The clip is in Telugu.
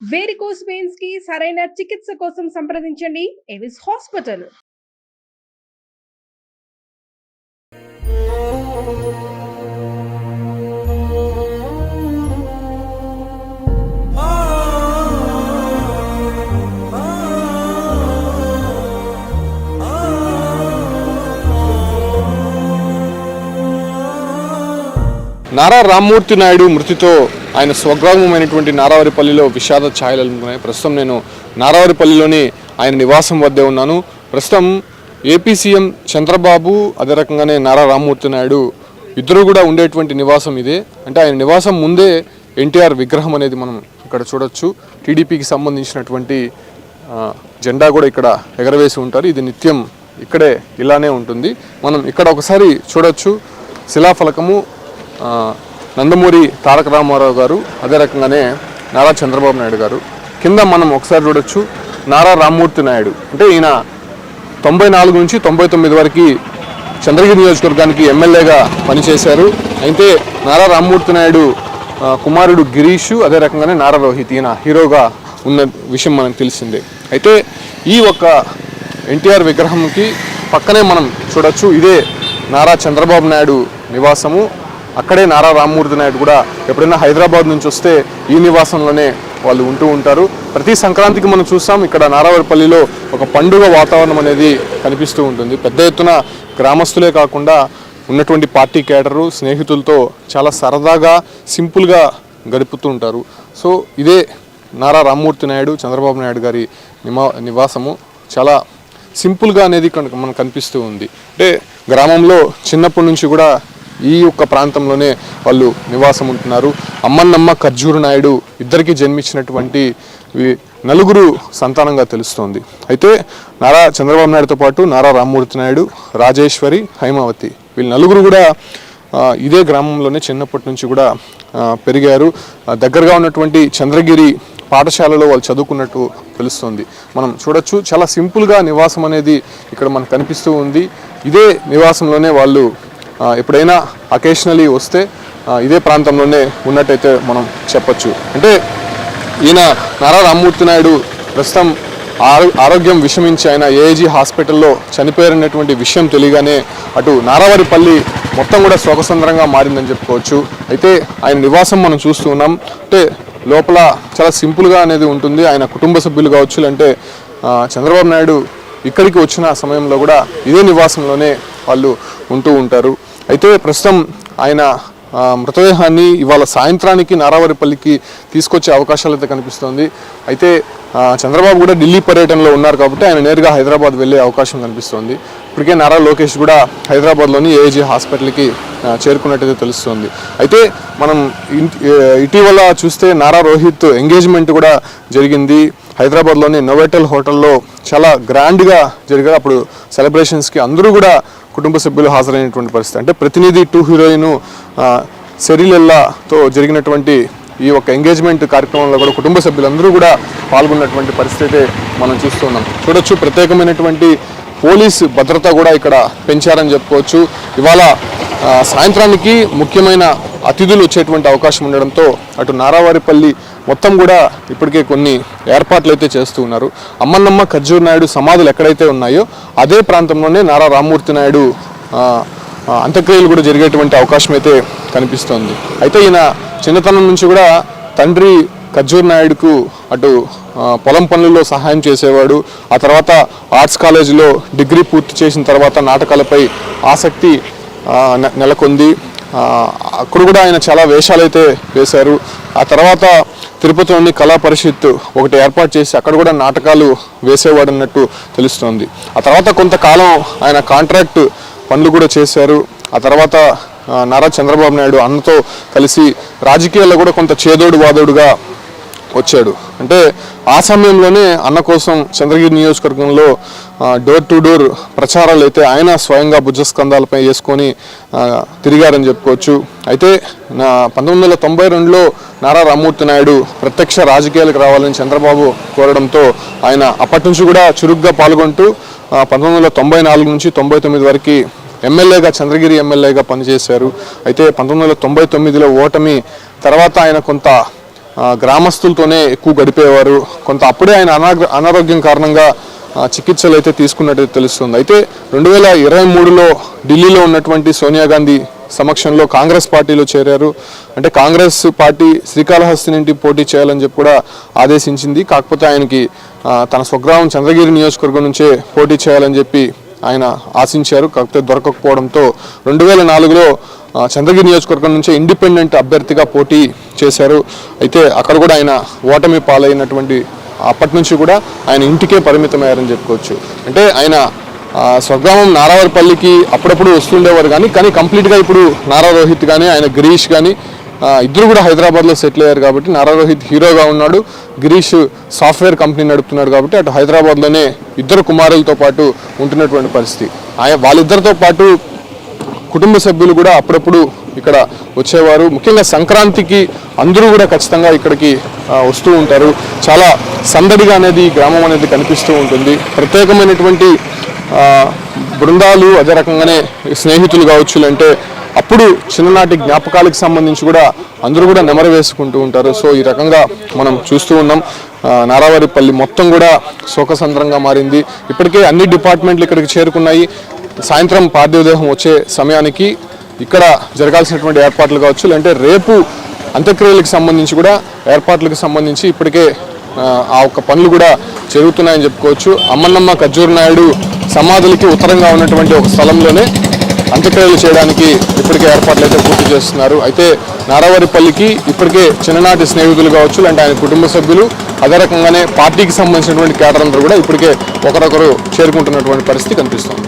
వేరికోస్ వెయిన్స్ కి సరైన చికిత్స కోసం సంప్రదించండి ఎవిస్ హాస్పిటల్. నారా రామ్మూర్తి నాయుడు మృతితో ఆయన స్వగ్రామమైనటువంటి నారావారిపల్లిలో విషాద ఛాయలు అలుముకున్నాయి. ప్రస్తుతం నేను నారావారిపల్లిలోని ఆయన నివాసం వద్దే ఉన్నాను. ప్రస్తుతం ఏపీ సీఎం చంద్రబాబు అదే రకంగానే నారా రామ్మూర్తి నాయుడు ఇద్దరు కూడా ఉండేటువంటి నివాసం ఇదే. అంటే ఆయన నివాసం ముందే ఎన్టీఆర్ విగ్రహం అనేది మనం ఇక్కడ చూడొచ్చు. టీడీపీకి సంబంధించినటువంటి జెండా కూడా ఇక్కడ ఎగరవేసి ఉంటారు. ఇది నిత్యం ఇక్కడే ఇలానే ఉంటుంది. మనం ఇక్కడ ఒకసారి చూడొచ్చు శిలాఫలకము నందమూరి తారక రామారావు గారు అదే రకంగానే నారా చంద్రబాబు నాయుడు గారు. కింద మనం ఒకసారి చూడొచ్చు నారా రామ్మూర్తి నాయుడు. అంటే ఈయన 94 నుంచి 99 వరకు చంద్రగిరి నియోజకవర్గానికి ఎమ్మెల్యేగా పనిచేశారు. అయితే నారా రామ్మూర్తి నాయుడు కుమారుడు గిరీష్ అదే రకంగానే నారా రోహిత్ ఈయన హీరోగా ఉన్న విషయం మనకు తెలిసిందే. అయితే ఈ ఒక్క ఎన్టీఆర్ విగ్రహంకి పక్కనే మనం చూడొచ్చు ఇదే నారా చంద్రబాబు నాయుడు నివాసము. అక్కడే నారా రామ్మూర్తి నాయుడు కూడా ఎప్పుడైనా హైదరాబాద్ నుంచి వస్తే ఈ నివాసంలోనే వాళ్ళు ఉంటూ ఉంటారు. ప్రతి సంక్రాంతికి మనం చూస్తాం ఇక్కడ నారావారిపల్లిలో ఒక పండుగ వాతావరణం అనేది కనిపిస్తూ ఉంటుంది. పెద్ద ఎత్తున గ్రామస్తులే కాకుండా ఉన్నటువంటి పార్టీ కేడరు స్నేహితులతో చాలా సరదాగా సింపుల్గా గడుపుతూ ఉంటారు. సో ఇదే నారా రామ్మూర్తి నాయుడు చంద్రబాబు నాయుడు గారి నివాసము. చాలా సింపుల్గా అనేది మనకు కనిపిస్తూ ఉంది. అంటే గ్రామంలో చిన్నప్పటి నుంచి కూడా ఈ యొక్క ప్రాంతంలోనే వాళ్ళు నివాసం ఉంటున్నారు. అమ్మన్నమ్మ ఖర్జూరు నాయుడు ఇద్దరికి జన్మించినటువంటి నలుగురు సంతానంగా తెలుస్తోంది. అయితే నారా చంద్రబాబు నాయుడుతో పాటు నారా రామ్మూర్తి నాయుడు, రాజేశ్వరి, హైమావతి వీళ్ళు నలుగురు కూడా ఇదే గ్రామంలోనే చిన్నప్పటి నుంచి కూడా పెరిగారు. దగ్గరగా ఉన్నటువంటి చంద్రగిరి పాఠశాలలో వాళ్ళు చదువుకున్నట్టు తెలుస్తుంది. మనం చూడొచ్చు చాలా సింపుల్గా నివాసం అనేది ఇక్కడ మనకు కనిపిస్తూ ఉంది. ఇదే నివాసంలోనే వాళ్ళు ఎప్పుడైనా అకేషనలీ వస్తే ఇదే ప్రాంతంలోనే ఉన్నట్టయితే మనం చెప్పచ్చు. అంటే ఈయన నారా రామ్మూర్తి నాయుడు ప్రస్తుతం ఆరోగ్యం విషమించి ఆయన ఏఐజీ హాస్పిటల్లో చనిపోయారనేటువంటి విషయం తెలియగానే అటు నారావారిపల్లి మొత్తం కూడా శోకసంద్రంగా మారిందని చెప్పుకోవచ్చు. అయితే ఆయన నివాసం మనం చూస్తూ ఉన్నాం. అంటే లోపల చాలా సింపుల్గా అనేది ఉంటుంది. ఆయన కుటుంబ సభ్యులు కావచ్చు అంటే చంద్రబాబు నాయుడు ఇక్కడికి వచ్చిన సమయంలో కూడా ఇదే నివాసంలోనే వాళ్ళు ఉంటూ ఉంటారు. అయితే ప్రస్తుతం ఆయన మృతదేహాన్ని ఇవాళ సాయంత్రానికి నారావారిపల్లికి తీసుకొచ్చే అవకాశాలు అయితే కనిపిస్తుంది. అయితే చంద్రబాబు కూడా ఢిల్లీ పర్యటనలో ఉన్నారు కాబట్టి ఆయన నేరుగా హైదరాబాద్ వెళ్ళే అవకాశం కనిపిస్తుంది. ఇప్పటికే నారా లోకేష్ కూడా హైదరాబాద్లోని ఏఐజీ హాస్పిటల్కి చేరుకున్నట్టయితే తెలుస్తుంది. అయితే మనం ఇటీవల చూస్తే నారా రోహిత్ ఎంగేజ్మెంట్ కూడా జరిగింది హైదరాబాద్లోని నోవెటల్ హోటల్లో. చాలా గ్రాండ్గా జరిగారు. అప్పుడు సెలబ్రేషన్స్కి అందరూ కూడా కుటుంబ సభ్యులు హాజరైనటువంటి పరిస్థితి. అంటే ప్రతినిధి 2 హీరోయిన్ సెరిలెల్లాతో జరిగినటువంటి ఈ ఒక ఎంగేజ్మెంట్ కార్యక్రమంలో కూడా కుటుంబ సభ్యులందరూ కూడా పాల్గొన్నటువంటి పరిస్థితి మనం చూస్తున్నాం. చూడొచ్చు ప్రత్యేకమైనటువంటి పోలీసు భద్రత కూడా ఇక్కడ పెంచారని చెప్పుకోవచ్చు. ఇవాళ సాయంత్రానికి ముఖ్యమైన అతిథులు వచ్చేటువంటి అవకాశం ఉండడంతో అటు నారావారిపల్లి మొత్తం కూడా ఇప్పటికే కొన్ని ఏర్పాట్లు అయితే చేస్తూ ఉన్నారు. అమ్మన్నమ్మ ఖర్జూరు నాయుడు సమాధులు ఎక్కడైతే ఉన్నాయో అదే ప్రాంతంలోనే నారా రామ్మూర్తి నాయుడు అంత్యక్రియలు కూడా జరిగేటువంటి అవకాశం అయితే కనిపిస్తోంది. అయితే ఈయన చిన్నతనం నుంచి కూడా తండ్రి ఖర్జూరు నాయుడుకు అటు పొలం పనుల్లో సహాయం చేసేవాడు. ఆ తర్వాత ఆర్ట్స్ కాలేజీలో డిగ్రీ పూర్తి చేసిన తర్వాత నాటకాలపై ఆసక్తి నెలకొంది. అక్కడ కూడా ఆయన చాలా వేషాలు అయితే వేశారు. ఆ తర్వాత తిరుపతిలోని కళా పరిషత్ ఒకటి ఏర్పాటు చేసి అక్కడ కూడా నాటకాలు వేసేవాడు అన్నట్టు తెలుస్తోంది. ఆ తర్వాత కొంతకాలం ఆయన కాంట్రాక్ట్ పనులు కూడా చేశారు. ఆ తర్వాత నారా చంద్రబాబు నాయుడు అన్నతో కలిసి రాజకీయాల్లో కూడా కొంత చేదోడు వాదోడుగా వచ్చాడు. అంటే ఆ సమయంలోనే అన్న కోసం చంద్రగిరి నియోజకవర్గంలో డోర్ టు డోర్ ప్రచారాలు అయితే ఆయన స్వయంగా భుజస్కంధాలపై వేసుకొని తిరిగారని చెప్పుకోవచ్చు. అయితే 1992లో నారా రామ్మూర్తి నాయుడు ప్రత్యక్ష రాజకీయాలకు రావాలని చంద్రబాబు కోరడంతో ఆయన అప్పటి నుంచి కూడా చురుగ్గా పాల్గొంటూ 1994 నుంచి 99 వరకు ఎమ్మెల్యేగా చంద్రగిరి ఎమ్మెల్యేగా పనిచేశారు. అయితే 1999లో ఓటమి తర్వాత ఆయన కొంత గ్రామస్తులతోనే ఎక్కువ గడిపేవారు. కొంత అప్పుడే ఆయన అనారోగ్యం కారణంగా చికిత్సలు అయితే తీసుకున్నట్టు తెలుస్తుంది. అయితే 2023లో ఢిల్లీలో ఉన్నటువంటి సోనియా గాంధీ సమక్షంలో కాంగ్రెస్ పార్టీలో చేరారు. అంటే కాంగ్రెస్ పార్టీ శ్రీకాళహస్తి నుండి పోటీ చేయాలని చెప్పి కూడా ఆదేశించింది. కాకపోతే ఆయనకి తన స్వగ్రామం చంద్రగిరి నియోజకవర్గం నుంచే పోటీ చేయాలని చెప్పి ఆయన ఆశించారు. కాకపోతే దొరకకపోవడంతో 2004లో చంద్రగిరి నియోజకవర్గం నుంచే ఇండిపెండెంట్ అభ్యర్థిగా పోటీ చేశారు. అయితే అక్కడ కూడా ఆయన ఓటమి పాలైనటువంటి అప్పటి నుంచి కూడా ఆయన ఇంటికే పరిమితమయ్యారని చెప్పుకోవచ్చు. అంటే ఆయన స్వగ్రామం నారావారిపల్లికి అప్పుడప్పుడు వస్తుండేవారు కానీ కంప్లీట్గా ఇప్పుడు నారా రోహిత్ కానీ ఆయన గిరీష్ కానీ ఇద్దరు కూడా హైదరాబాద్లో సెటిల్ అయ్యారు. కాబట్టి నారా రోహిత్ హీరోగా ఉన్నాడు, గిరీష్ సాఫ్ట్వేర్ కంపెనీ నడుపుతున్నాడు. కాబట్టి అటు హైదరాబాద్లోనే ఇద్దరు కుమారులతో పాటు ఉంటున్నటువంటి పరిస్థితి. వాళ్ళిద్దరితో పాటు కుటుంబ సభ్యులు కూడా అప్పుడప్పుడు ఇక్కడ వచ్చేవారు. ముఖ్యంగా సంక్రాంతికి అందరూ కూడా ఖచ్చితంగా ఇక్కడికి వస్తూ ఉంటారు. చాలా సందడిగా అనేది ఈ గ్రామం అనేది కనిపిస్తూ ఉంటుంది. ప్రత్యేకమైనటువంటి బృందాలు, అదే రకంగానే స్నేహితులు కావచ్చు, అంటే అప్పుడు చిన్ననాటి జ్ఞాపకాలకు సంబంధించి కూడా అందరూ కూడా నెమరు వేసుకుంటూ ఉంటారు. సో ఈ రకంగా మనం చూస్తూ ఉన్నాం. నారావారిపల్లి మొత్తం కూడా శోకసంద్రంగా మారింది. ఇప్పటికే అన్ని డిపార్ట్మెంట్లు ఇక్కడికి చేరుకున్నాయి. సాయంత్రం పార్థివదేహం వచ్చే సమయానికి ఇక్కడ జరగాల్సినటువంటి ఏర్పాట్లు కావచ్చు, అంటే రేపు అంత్యక్రియలకు సంబంధించి కూడా ఏర్పాట్లకు సంబంధించి ఇప్పటికే ఆ ఒక్క పనులు కూడా జరుగుతున్నాయని చెప్పుకోవచ్చు. అమ్మన్నమ్మ ఖర్జూర్ నాయుడు సమాధులకి ఉత్తరంగా ఉన్నటువంటి ఒక స్థలంలోనే అంత్యక్రియలు చేయడానికి ఇప్పటికే ఏర్పాట్లు అయితే పూర్తి చేస్తున్నారు. అయితే నారావారిపల్లికి ఇప్పటికే చిన్ననాటి స్నేహితులు కావచ్చు, అంటే ఆయన కుటుంబ సభ్యులు, అదే రకంగానే పార్టీకి సంబంధించినటువంటి కేడర్ అందరూ కూడా ఇప్పటికే ఒకరొకరు చేరుకుంటున్నటువంటి పరిస్థితి కనిపిస్తుంది.